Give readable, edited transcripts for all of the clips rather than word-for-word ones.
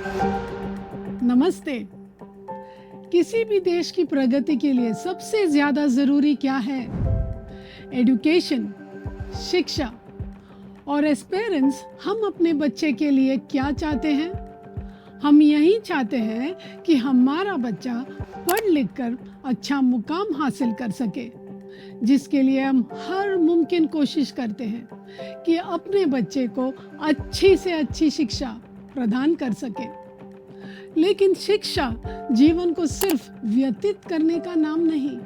नमस्ते। किसी भी देश की प्रगति के लिए सबसे ज्यादा जरूरी क्या है? एजुकेशन, शिक्षा। और एज पेरेंट्स हम अपने बच्चे के लिए क्या चाहते हैं? हम यही चाहते हैं कि हमारा बच्चा पढ़ लिख कर अच्छा मुकाम हासिल कर सके, जिसके लिए हम हर मुमकिन कोशिश करते हैं कि अपने बच्चे को अच्छी से अच्छी शिक्षा प्रदान कर सके। लेकिन शिक्षा जीवन को सिर्फ व्यतीत करने का नाम नहीं,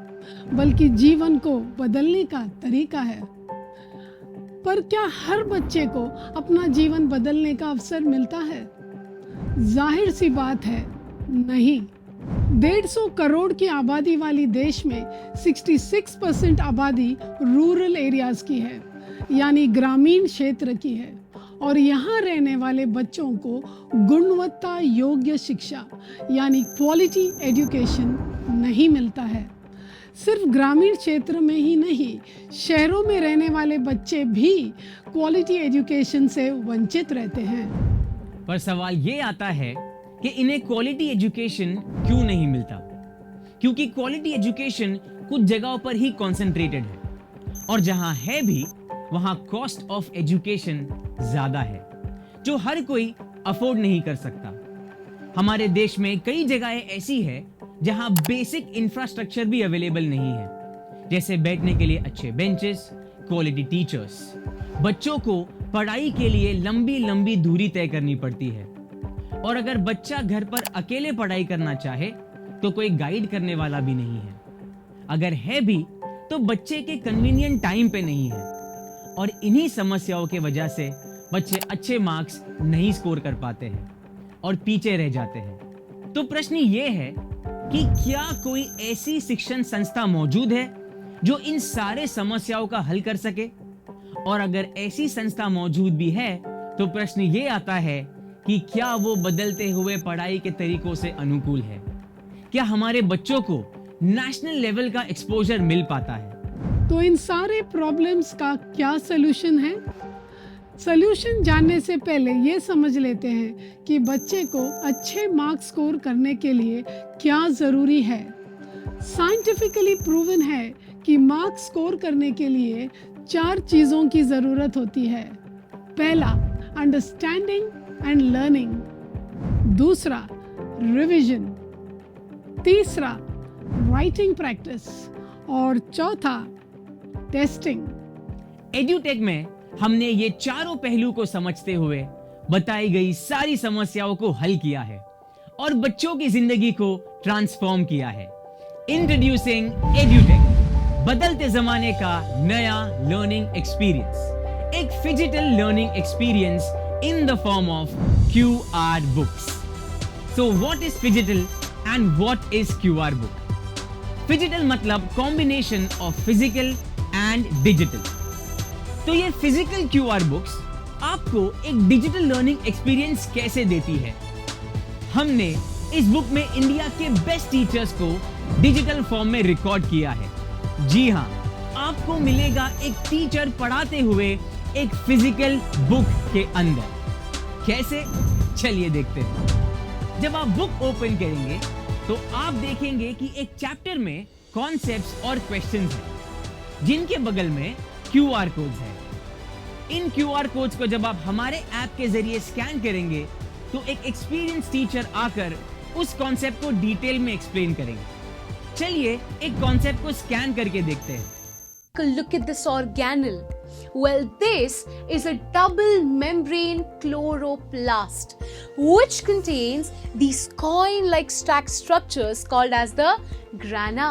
बल्कि जीवन को बदलने का तरीका है। पर क्या हर बच्चे को अपना जीवन बदलने का अवसर मिलता है? जाहिर सी बात है, नहीं। 150 करोड़ की आबादी वाली देश में 66% आबादी रूरल एरियाज की है, यानी ग्रामीण क्षेत्र की है। और यहाँ रहने वाले बच्चों को गुणवत्ता योग्य शिक्षा यानी क्वालिटी एजुकेशन नहीं मिलता है। सिर्फ ग्रामीण क्षेत्र में ही नहीं, शहरों में रहने वाले बच्चे भी क्वालिटी एजुकेशन से वंचित रहते हैं। पर सवाल ये आता है कि इन्हें क्वालिटी एजुकेशन क्यों नहीं मिलता? क्योंकि क्वालिटी एजुकेशन कुछ जगहों पर ही कॉन्सेंट्रेटेड है, और जहां है भी वहां कॉस्ट ऑफ एजुकेशन ज्यादा है, जो हर कोई अफोर्ड नहीं कर सकता। हमारे देश में कई जगहें ऐसी है जहां बेसिक इंफ्रास्ट्रक्चर भी अवेलेबल नहीं है, जैसे बैठने के लिए अच्छे बेंचेस, क्वालिटी टीचर्स। बच्चों को पढ़ाई के लिए लंबी लंबी दूरी तय करनी पड़ती है, और अगर बच्चा घर पर अकेले पढ़ाई करना चाहे तो कोई गाइड करने वाला भी नहीं है। अगर है भी तो बच्चे के कन्वीनियंट टाइम पे नहीं है, और इन्हीं समस्याओं के वजह से बच्चे अच्छे मार्क्स नहीं स्कोर कर पाते हैं और पीछे रह जाते हैं। तो प्रश्न ये है कि क्या कोई ऐसी शिक्षण संस्था मौजूद है जो इन सारे समस्याओं का हल कर सके? और अगर ऐसी संस्था मौजूद भी है तो प्रश्न ये आता है कि क्या वो बदलते हुए पढ़ाई के तरीकों से अनुकूल है? क्या हमारे बच्चों को नेशनल लेवल का एक्सपोजर मिल पाता है? तो इन सारे प्रॉब्लम्स का क्या सलूशन है? सलूशन जानने से पहले ये समझ लेते हैं कि बच्चे को अच्छे मार्क्स स्कोर करने के लिए क्या जरूरी है। साइंटिफिकली प्रूवन है कि मार्क्स स्कोर करने के लिए 4 चीजों की जरूरत होती है। पहला, अंडरस्टैंडिंग एंड लर्निंग। दूसरा, रिवीजन। तीसरा, राइटिंग प्रैक्टिस। और चौथा, टेस्टिंग। एड्यूटेक में हमने ये चारों पहलू को समझते हुए बताई गई सारी समस्याओं को हल किया है और बच्चों की जिंदगी को ट्रांसफॉर्म किया है। इंट्रोड्यूसिंग एड्यूटेक, बदलते जमाने का नया लर्निंग एक्सपीरियंस, एक physical learning experience in the form of QR books. So what is physical and what is QR book? Physical मतलब combination of physical and digital. तो ये फिजिकल QR बुक्स आपको एक डिजिटल लर्निंग एक्सपीरियंस कैसे देती है? हमने इस बुक में इंडिया के बेस्ट टीचर्स को डिजिटल फॉर्म में रिकॉर्ड किया है। जी हां, आपको मिलेगा एक टीचर पढ़ाते हुए एक फिजिकल बुक के अंदर। कैसे? चलिए देखते हैं। जब आप बुक ओपन करेंगे तो आप देखेंगे कि एक चैप्टर में कॉन्सेप्ट्स और क्वेश्चंस हैं, जिनके बगल में QR कोड्स हैं। इन QR कोड्स को जब आप हमारे ऐप के जरिए स्कैन करेंगे तो एक एक्सपीरियंस टीचर आकर उस कॉन्सेप्ट को डिटेल में एक्सप्लेन करेंगे। चलिए एक कॉन्सेप्ट को स्कैन करके देखते हैं। Look at this organelle. Well, this is a double membrane chloroplast, which contains these coin-like stack structures called as the grana.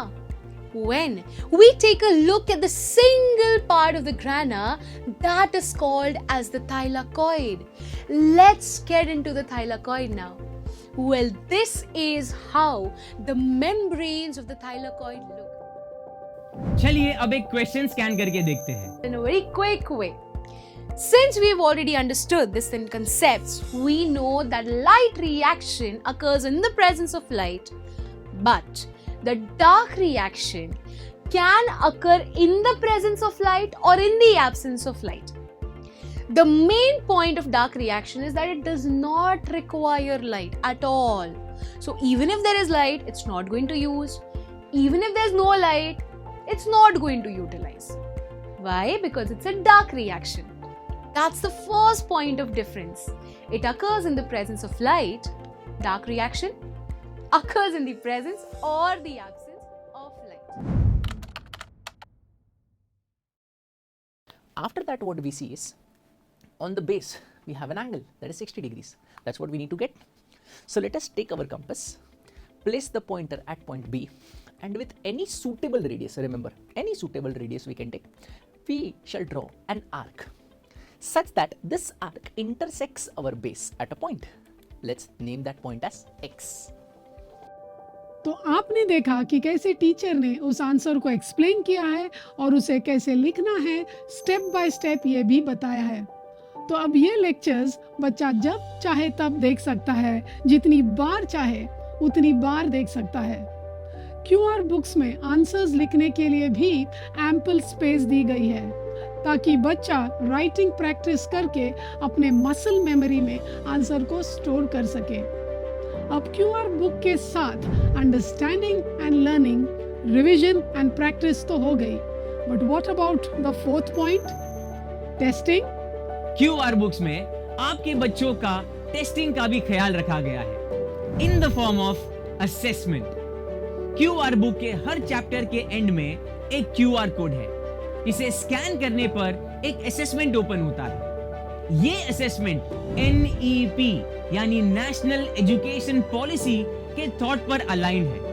When we take a look at the single part of the grana, that is called as the thylakoid. Let's get into the thylakoid now. Well, this is how the membranes of the thylakoid look. चलिए अब एक question scan करके देखते हैं। In a very quick way. Since we have already understood this in concepts, we know that light reaction occurs in the presence of light, but the dark reaction can occur in the presence of light or in the absence of light. The main point of dark reaction is that it does not require light at all. So even if there is light, it's not going to use. Even if there's no light, it's not going to utilize. Why? Because it's a dark reaction. That's the first point of difference. It occurs in the presence of light. Dark reaction occurs in the presence or the absence of light. After that, what we see is on the base we have an angle that is 60 degrees. That's what we need to get. So let us take our compass, place the pointer at point B, and with any suitable radius, remember any suitable radius we can take, we shall draw an arc such that this arc intersects our base at a point. Let's name that point as X. तो आपने देखा कि कैसे teacher ने उस answer को explain किया है और उसे कैसे लिखना है, स्टेप बाय स्टेप ये भी बताया है। तो अब ये लेक्चर्स बच्चा जब चाहे तब देख सकता है, जितनी बार चाहे उतनी बार देख सकता है। क्यूआर बुक्स में आंसर्स लिखने के लिए भी एम्पल स्पेस दी गई है ताकि बच्चा राइटिंग प्रैक्टिस करके अपने मसल मेमोरी में आंसर को स्टोर कर सके। अब क्यूआर बुक के साथ understanding and learning, revision and practice तो हो गई, but what about the fourth point, testing? QR books में आपके बच्चों का टेस्टिंग का भी ख्याल रखा गया है इन the form of assessment. QR book के हर चैप्टर के एंड में एक क्यूआर कोड है। इसे स्कैन करने पर एक असेसमेंट ओपन होता है। ये असेसमेंट NEP यानी नेशनल एजुकेशन पॉलिसी के थॉट पर अलाइन है।